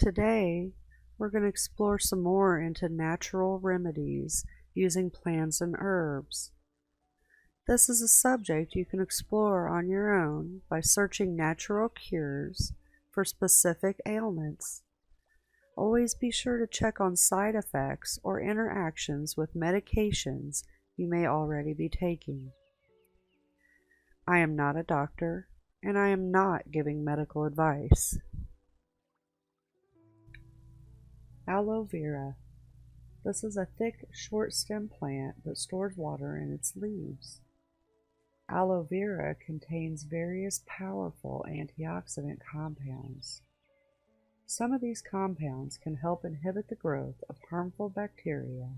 Today, we're going to explore some more into natural remedies using plants and herbs. This is a subject you can explore on your own by searching natural cures for specific ailments. Always be sure to check on side effects or interactions with medications you may already be taking. I am not a doctor, and I am not giving medical advice. Aloe Vera. This is a thick, short-stemmed plant that stores water in its leaves. Aloe vera contains various powerful antioxidant compounds. Some of these compounds can help inhibit the growth of harmful bacteria.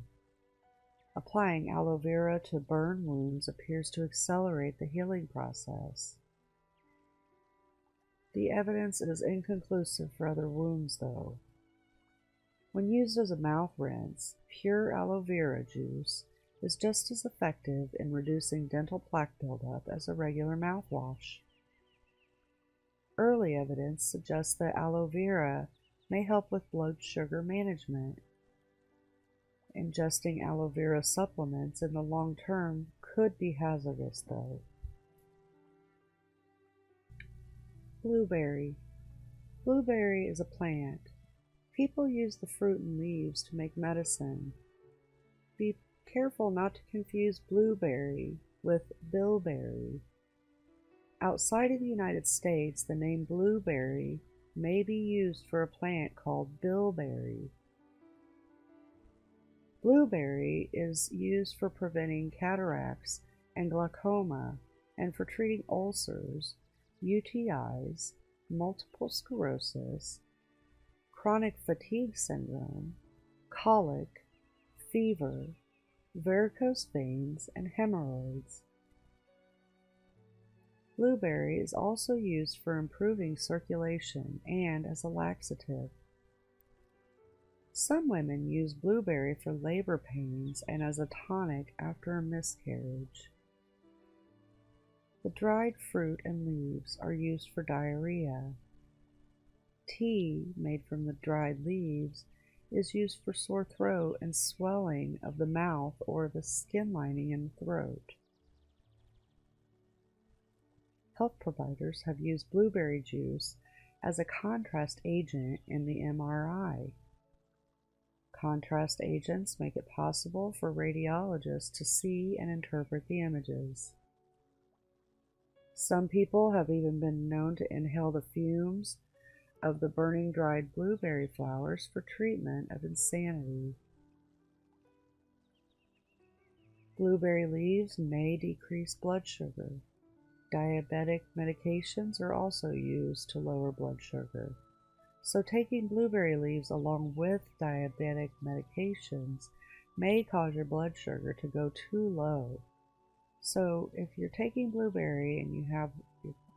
Applying aloe vera to burn wounds appears to accelerate the healing process. The evidence is inconclusive for other wounds, though. When used as a mouth rinse, pure aloe vera juice is just as effective in reducing dental plaque buildup as a regular mouthwash. Early evidence suggests that aloe vera may help with blood sugar management. Ingesting aloe vera supplements in the long term could be hazardous, though. Blueberry. Blueberry is a plant. People use the fruit and leaves to make medicine. Be careful not to confuse blueberry with bilberry. Outside of the United States, the name blueberry may be used for a plant called bilberry. Blueberry is used for preventing cataracts and glaucoma and for treating ulcers, UTIs, multiple sclerosis, chronic fatigue syndrome, colic, fever, varicose veins, and hemorrhoids. Blueberry is also used for improving circulation and as a laxative. Some women use blueberry for labor pains and as a tonic after a miscarriage. The dried fruit and leaves are used for diarrhea. Tea made from the dried leaves is used for sore throat and swelling of the mouth or the skin lining in the throat. Health providers have used blueberry juice as a contrast agent in the MRI. Contrast agents make it possible for radiologists to see and interpret the images. Some people have even been known to inhale the fumes of the burning dried blueberry flowers for treatment of insanity. Blueberry leaves may decrease blood sugar. Diabetic medications are also used to lower blood sugar. So taking blueberry leaves along with diabetic medications may cause your blood sugar to go too low. So if you're taking blueberry and you're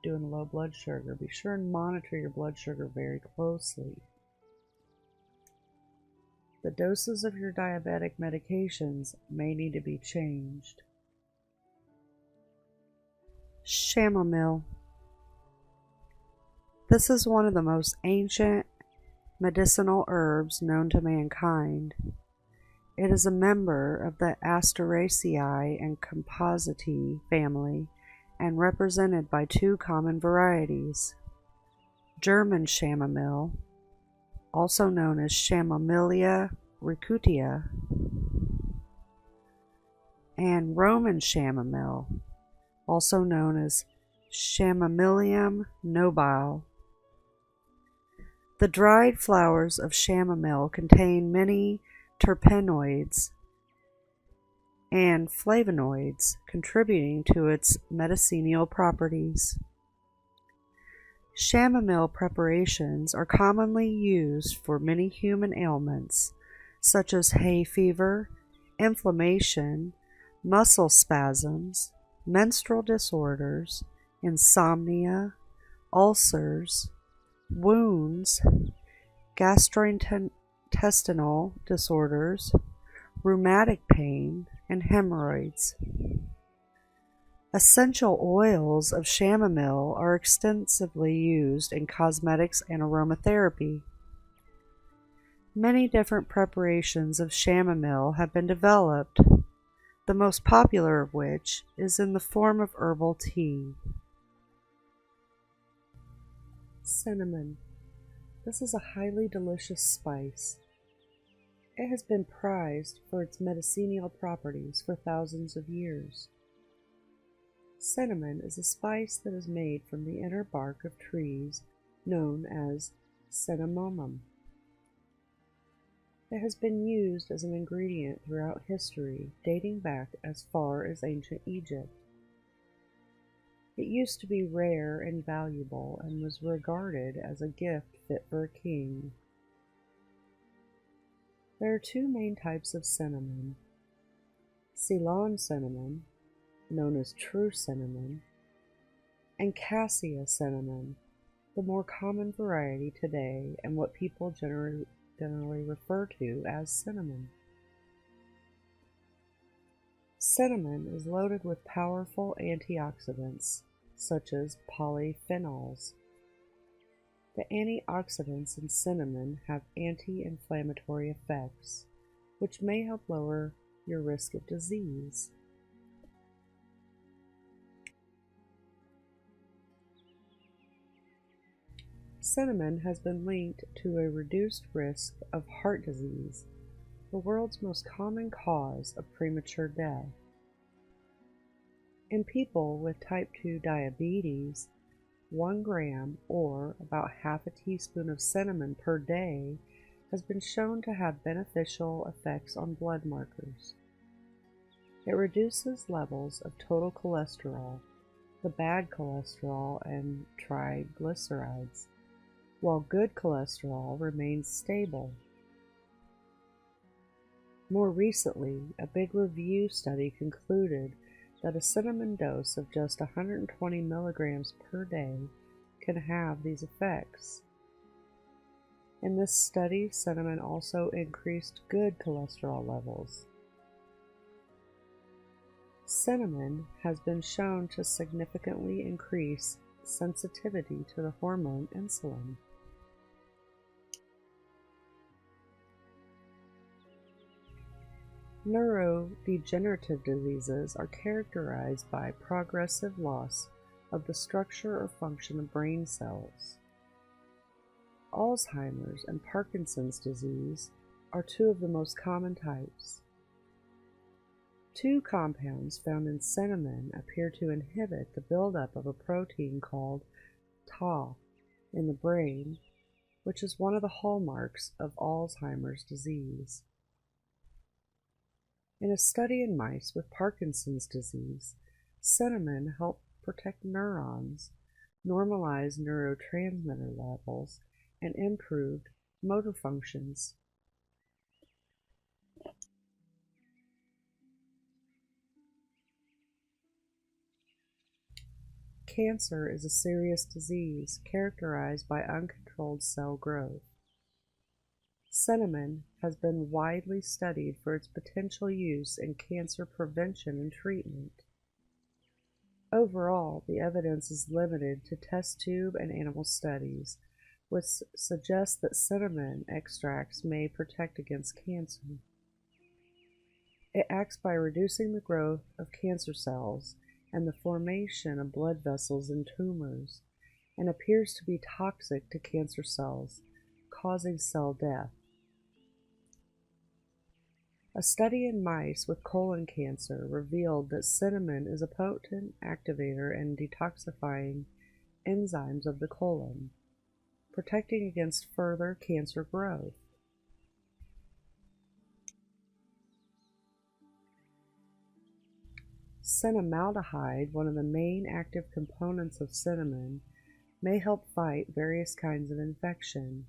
doing low blood sugar, be sure and monitor your blood sugar very closely. The doses of your diabetic medications may need to be changed. Chamomille. This is one of the most ancient medicinal herbs known to mankind. It is a member of the Asteraceae and Compositae family and represented by two common varieties: German chamomile, also known as Chamomilla ricutia, and Roman chamomile, also known as Chamomilium nobile. The dried flowers of chamomile contain many terpenoids and flavonoids, contributing to its medicinal properties. Chamomile preparations are commonly used for many human ailments, such as hay fever, inflammation, muscle spasms, menstrual disorders, insomnia, ulcers, wounds, gastrointestinal disorders, rheumatic pain, and hemorrhoids. Essential oils of chamomile are extensively used in cosmetics and aromatherapy. Many different preparations of chamomile have been developed, the most popular of which is in the form of herbal tea. Cinnamon. This is a highly delicious spice. It has been prized for its medicinal properties for thousands of years. Cinnamon is a spice that is made from the inner bark of trees known as cinnamomum. It has been used as an ingredient throughout history, dating back as far as ancient Egypt. It used to be rare and valuable and was regarded as a gift fit for a king. There are two main types of cinnamon: Ceylon cinnamon, known as true cinnamon, and cassia cinnamon, the more common variety today and what people generally refer to as cinnamon. Cinnamon is loaded with powerful antioxidants, such as polyphenols. The antioxidants in cinnamon have anti-inflammatory effects, which may help lower your risk of disease. Cinnamon has been linked to a reduced risk of heart disease, the world's most common cause of premature death. In people with type 2 diabetes, 1 gram, or about half a teaspoon of cinnamon per day, has been shown to have beneficial effects on blood markers. It reduces levels of total cholesterol, the bad cholesterol, and triglycerides, while good cholesterol remains stable. More recently, a big review study concluded that a cinnamon dose of just 120 milligrams per day can have these effects. In this study, cinnamon also increased good cholesterol levels. Cinnamon has been shown to significantly increase sensitivity to the hormone insulin. Neurodegenerative diseases are characterized by progressive loss of the structure or function of brain cells. Alzheimer's and Parkinson's disease are two of the most common types. Two compounds found in cinnamon appear to inhibit the buildup of a protein called Tau in the brain, which is one of the hallmarks of Alzheimer's disease. In a study in mice with Parkinson's disease, cinnamon helped protect neurons, normalize neurotransmitter levels, and improved motor functions. Cancer is a serious disease characterized by uncontrolled cell growth. Cinnamon has been widely studied for its potential use in cancer prevention and treatment. Overall, the evidence is limited to test tube and animal studies, which suggest that cinnamon extracts may protect against cancer. It acts by reducing the growth of cancer cells and the formation of blood vessels in tumors, and appears to be toxic to cancer cells, causing cell death. A study in mice with colon cancer revealed that cinnamon is a potent activator and detoxifying enzymes of the colon, protecting against further cancer growth. Cinnamaldehyde, one of the main active components of cinnamon, may help fight various kinds of infection.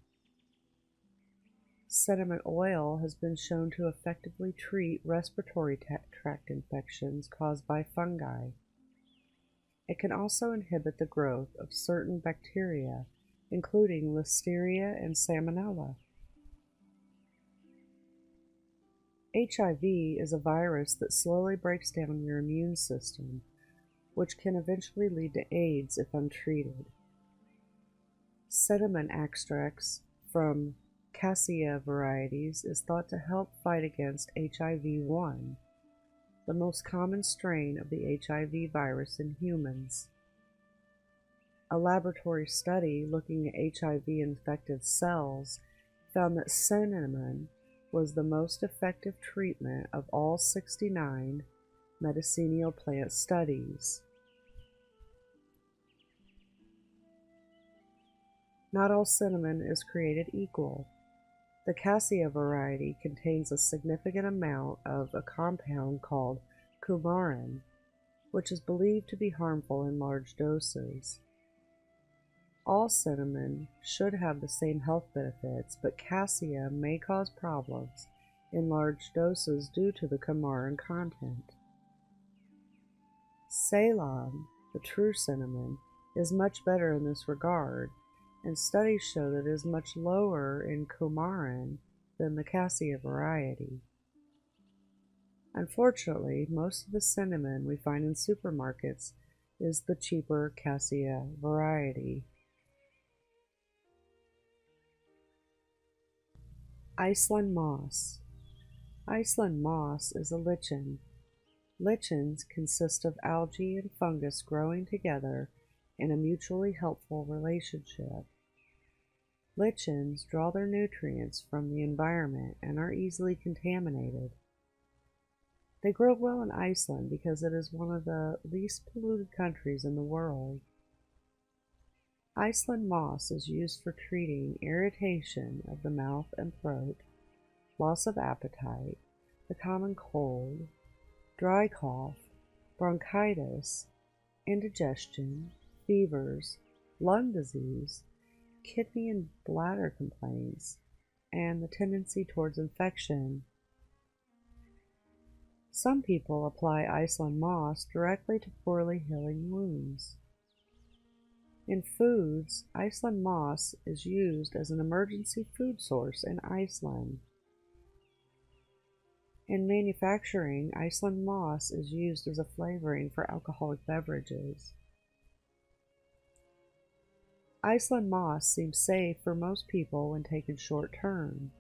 Cinnamon oil has been shown to effectively treat respiratory tract infections caused by fungi. It can also inhibit the growth of certain bacteria, including Listeria and Salmonella. HIV is a virus that slowly breaks down your immune system, which can eventually lead to AIDS if untreated. Cinnamon extracts from cassia varieties is thought to help fight against HIV-1, the most common strain of the HIV virus in humans. A laboratory study looking at HIV-infected cells found that cinnamon was the most effective treatment of all 69 medicinal plant studies. Not all cinnamon is created equal. The cassia variety contains a significant amount of a compound called coumarin, which is believed to be harmful in large doses. All cinnamon should have the same health benefits, but cassia may cause problems in large doses due to the coumarin content. Ceylon, the true cinnamon, is much better in this regard, and studies show that it is much lower in coumarin than the cassia variety. Unfortunately, most of the cinnamon we find in supermarkets is the cheaper cassia variety. Iceland Moss. Iceland moss is a lichen. Lichens consist of algae and fungus growing together in a mutually helpful relationship. Lichens draw their nutrients from the environment and are easily contaminated. They grow well in Iceland because it is one of the least polluted countries in the world. Iceland moss is used for treating irritation of the mouth and throat, loss of appetite, the common cold, dry cough, bronchitis, indigestion, fevers, lung disease, kidney and bladder complaints, and the tendency towards infection. Some people apply Iceland moss directly to poorly healing wounds. In foods, Iceland moss is used as an emergency food source in Iceland. In manufacturing, Iceland moss is used as a flavoring for alcoholic beverages. Iceland moss seems safe for most people when taken short-term.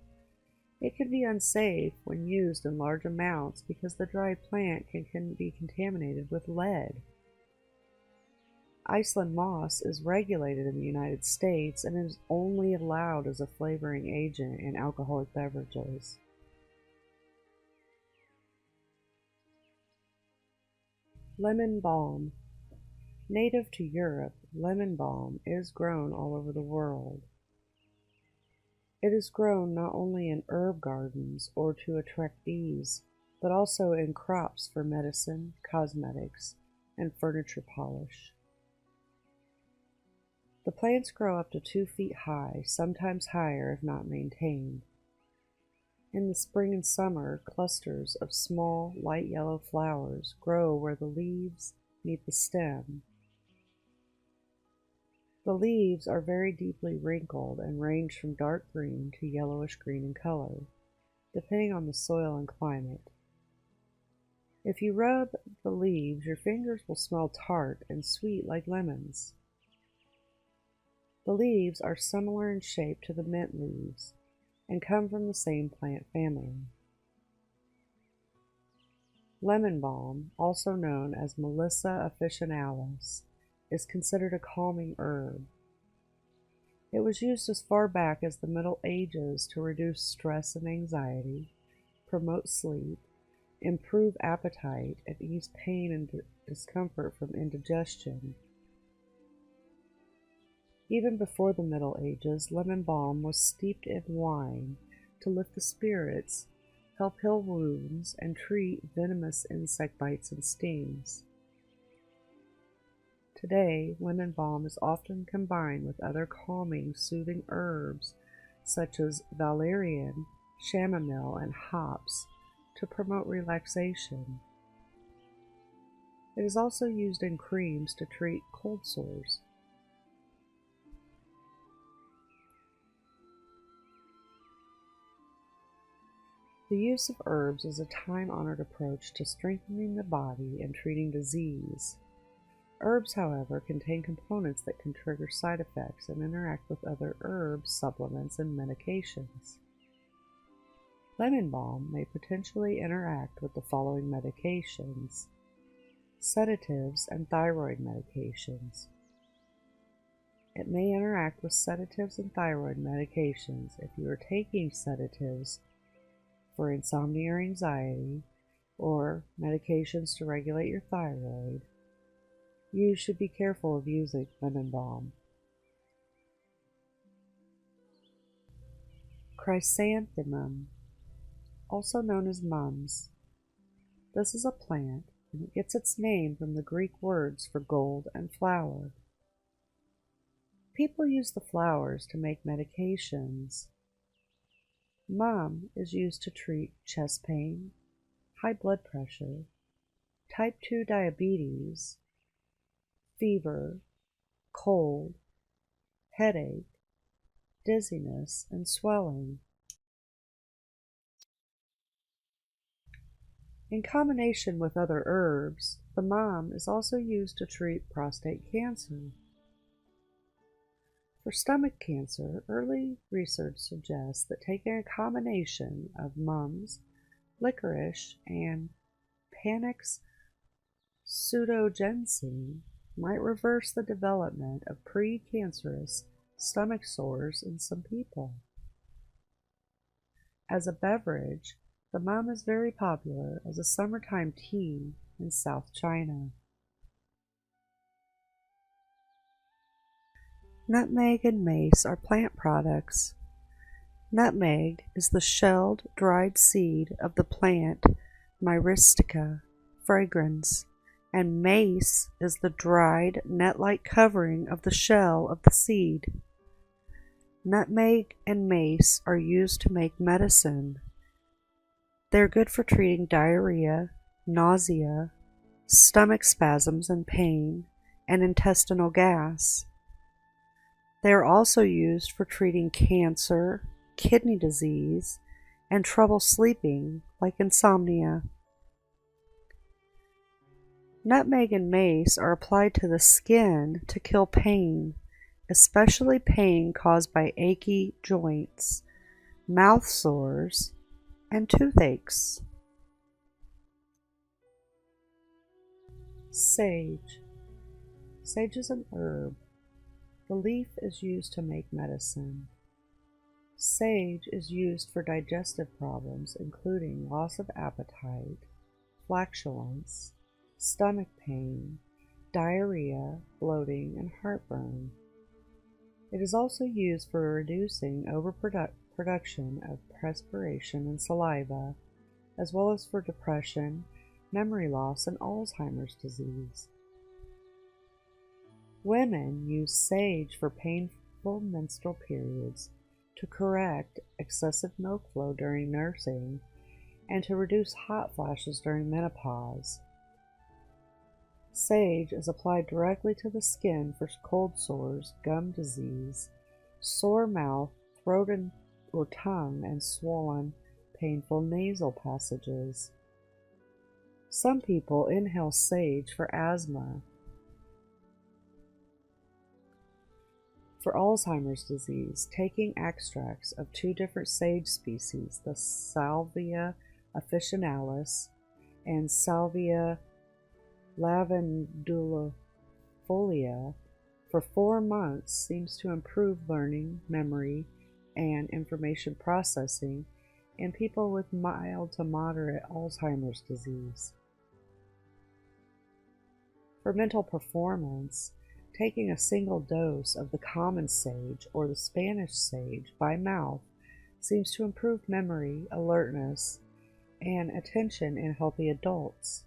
It can be unsafe when used in large amounts because the dried plant can be contaminated with lead. Iceland moss is regulated in the United States and is only allowed as a flavoring agent in alcoholic beverages. Lemon balm. Native to Europe, lemon balm is grown all over the world. It is grown not only in herb gardens or to attract bees, but also in crops for medicine, cosmetics, and furniture polish. The plants grow up to 2 feet high, sometimes higher if not maintained. In the spring and summer, clusters of small, light yellow flowers grow where the leaves meet the stem. The leaves are very deeply wrinkled and range from dark green to yellowish green in color, depending on the soil and climate. If you rub the leaves, your fingers will smell tart and sweet like lemons. The leaves are similar in shape to the mint leaves and come from the same plant family. Lemon balm, also known as Melissa officinalis, is considered a calming herb. It was used as far back as the Middle Ages to reduce stress and anxiety, promote sleep, improve appetite, and ease pain and discomfort from indigestion. Even before the Middle Ages, lemon balm was steeped in wine to lift the spirits, help heal wounds, and treat venomous insect bites and stings. Today, lemon balm is often combined with other calming, soothing herbs such as valerian, chamomile, and hops to promote relaxation. It is also used in creams to treat cold sores. The use of herbs is a time-honored approach to strengthening the body and treating disease. Herbs, however, contain components that can trigger side effects and interact with other herbs, supplements, and medications. Lemon balm may potentially interact with the following medications: sedatives and thyroid medications. It may interact with sedatives and thyroid medications if you are taking sedatives for insomnia or anxiety, or medications to regulate your thyroid. You should be careful of using lemon balm. Chrysanthemum, also known as mums. This is a plant, and it gets its name from the Greek words for gold and flower. People use the flowers to make medications. Mum is used to treat chest pain, high blood pressure, type 2 diabetes, fever, cold, headache, dizziness, and swelling. In combination with other herbs, the mum is also used to treat prostate cancer. For stomach cancer, early research suggests that taking a combination of mums, licorice, and Panax pseudoginseng might reverse the development of precancerous stomach sores in some people. As a beverage, the mum is very popular as a summertime tea in South China. Nutmeg and mace are plant products. Nutmeg is the shelled, dried seed of the plant Myristica fragrans, and mace is the dried, net-like covering of the shell of the seed. Nutmeg and mace are used to make medicine. They're good for treating diarrhea, nausea, stomach spasms and pain, and intestinal gas. They are also used for treating cancer, kidney disease, and trouble sleeping, like insomnia. Nutmeg and mace are applied to the skin to kill pain, especially pain caused by achy joints, mouth sores, and toothaches. Sage. Sage is an herb. The leaf is used to make medicine. Sage is used for digestive problems, including loss of appetite, flatulence, stomach pain, diarrhea, bloating, and heartburn. It is also used for reducing overproduction of perspiration and saliva, as well as for depression, memory loss, and Alzheimer's disease. Women use sage for painful menstrual periods, to correct excessive milk flow during nursing, and to reduce hot flashes during menopause. Sage is applied directly to the skin for cold sores, gum disease, sore mouth, throat or tongue, and swollen, painful nasal passages. Some people inhale sage for asthma. For Alzheimer's disease, taking extracts of two different sage species, the Salvia officinalis and Salvia lavendulifolia, for 4 months seems to improve learning, memory, and information processing in people with mild to moderate Alzheimer's disease. For mental performance, taking a single dose of the common sage or the Spanish sage by mouth seems to improve memory, alertness, and attention in healthy adults.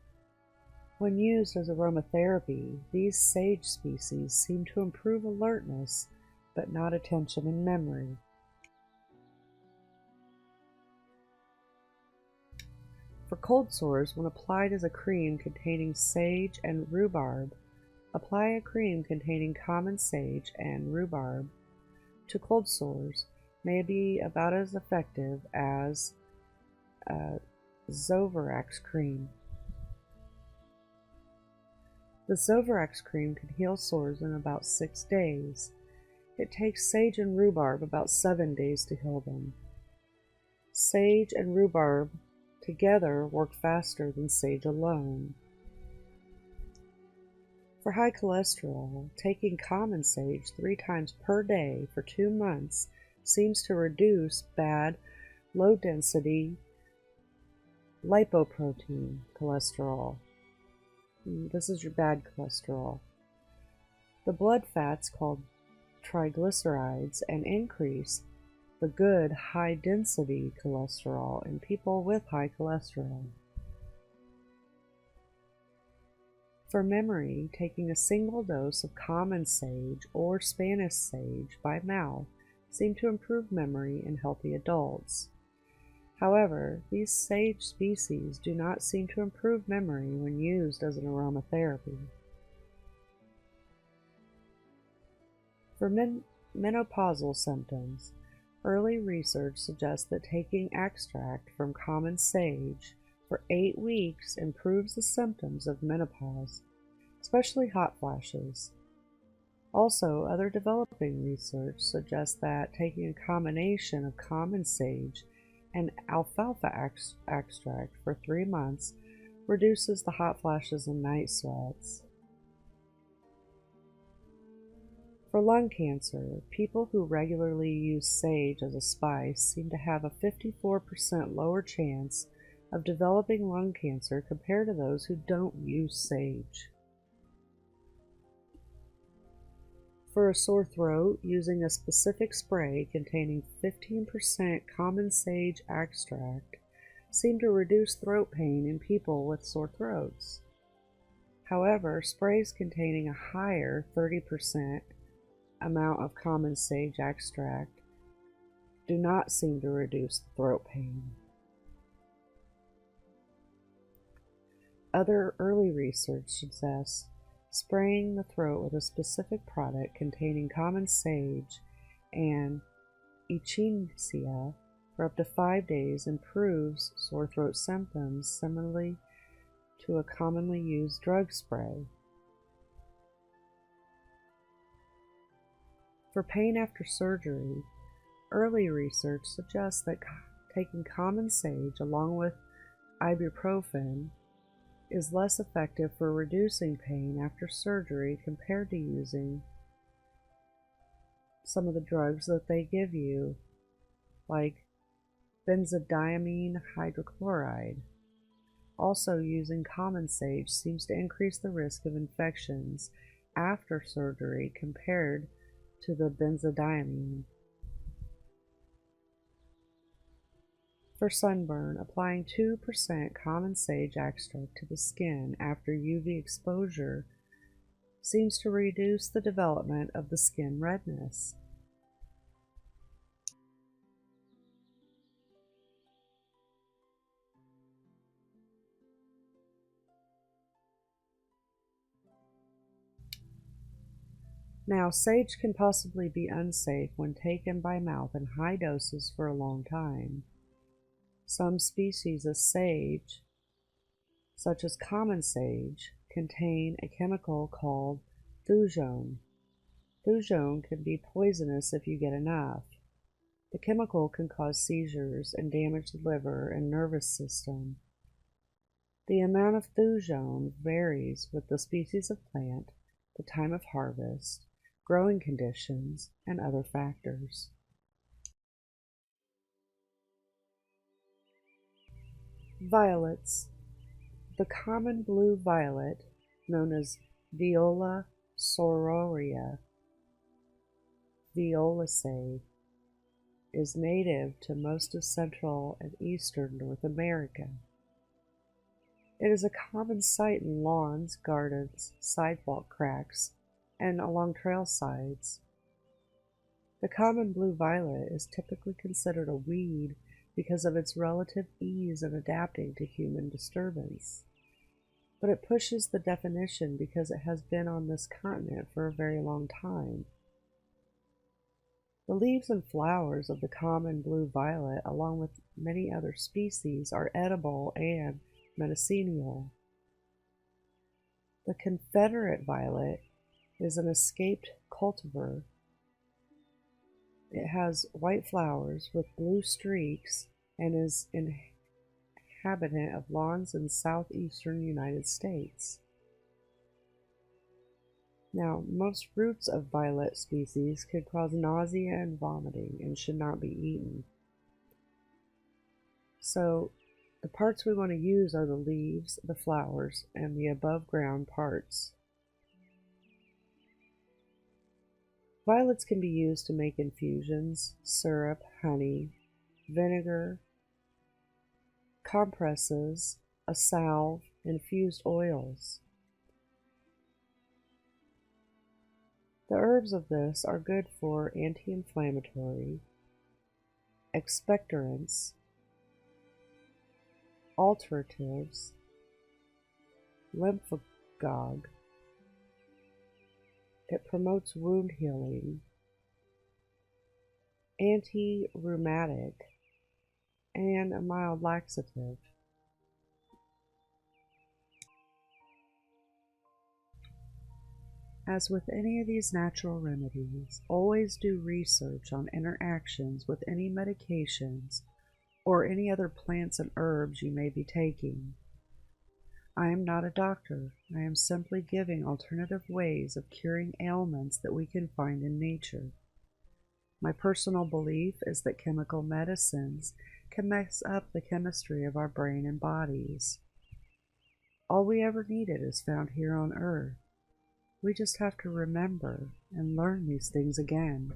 When used as aromatherapy, these sage species seem to improve alertness, but not attention and memory. For cold sores, when applied as a cream containing sage and rhubarb, apply a cream containing common sage and rhubarb to cold sores may be about as effective as Zovirax cream. The Zovirax cream can heal sores in about 6 days. It takes sage and rhubarb about 7 days to heal them. Sage and rhubarb together work faster than sage alone. For high cholesterol, taking common sage 3 times per day for 2 months seems to reduce bad, low-density lipoprotein cholesterol. This is your bad cholesterol. The blood fats called triglycerides and increase the good high-density cholesterol in people with high cholesterol. For memory, taking a single dose of common sage or Spanish sage by mouth seem to improve memory in healthy adults. However, these sage species do not seem to improve memory when used as an aromatherapy. For menopausal symptoms, early research suggests that taking extract from common sage for 8 weeks improves the symptoms of menopause, especially hot flashes. Also, other developing research suggests that taking a combination of common sage and alfalfa extract for 3 months reduces the hot flashes and night sweats. For lung cancer, people who regularly use sage as a spice seem to have a 54% lower chance of developing lung cancer compared to those who don't use sage. For a sore throat, using a specific spray containing 15% common sage extract seemed to reduce throat pain in people with sore throats. However, sprays containing a higher 30% amount of common sage extract do not seem to reduce throat pain. Other early research suggests spraying the throat with a specific product containing common sage and echinacea for up to 5 days improves sore throat symptoms similarly to a commonly used drug spray. For pain after surgery, early research suggests that taking common sage along with ibuprofen is less effective for reducing pain after surgery compared to using some of the drugs that they give you, like benzodiazepine hydrochloride. Also, using common sage seems to increase the risk of infections after surgery compared to the benzodiazepine. For sunburn, applying 2% common sage extract to the skin after UV exposure seems to reduce the development of the skin redness. Now, sage can possibly be unsafe when taken by mouth in high doses for a long time. Some species of sage, such as common sage, contain a chemical called thujone. Thujone can be poisonous if you get enough. The chemical can cause seizures and damage the liver and nervous system. The amount of thujone varies with the species of plant, the time of harvest, growing conditions, and other factors. Violets. The common blue violet, known as Viola sororia, Violaceae, is native to most of Central and Eastern North America. It is a common sight in lawns, gardens, sidewalk cracks, and along trail sides. The common blue violet is typically considered a weed because of its relative ease in adapting to human disturbance. But it pushes the definition because it has been on this continent for a very long time. The leaves and flowers of the common blue violet, along with many other species, are edible and medicinal. The Confederate Violet is an escaped cultivar. It has white flowers with blue streaks and is inhabitant of lawns in southeastern United States. Now, most roots of violet species could cause nausea and vomiting and should not be eaten. So, the parts we want to use are the leaves, the flowers, and the above ground parts. Violets can be used to make infusions, syrup, honey, vinegar, compresses, a salve, infused oils. The herbs of this are good for anti-inflammatory, expectorants, alteratives, lymphagogue. It promotes wound healing, anti-rheumatic, and a mild laxative. As with any of these natural remedies, always do research on interactions with any medications or any other plants and herbs you may be taking. I am not a doctor. I am simply giving alternative ways of curing ailments that we can find in nature. My personal belief is that chemical medicines can mess up the chemistry of our brain and bodies. All we ever needed is found here on Earth. We just have to remember and learn these things again.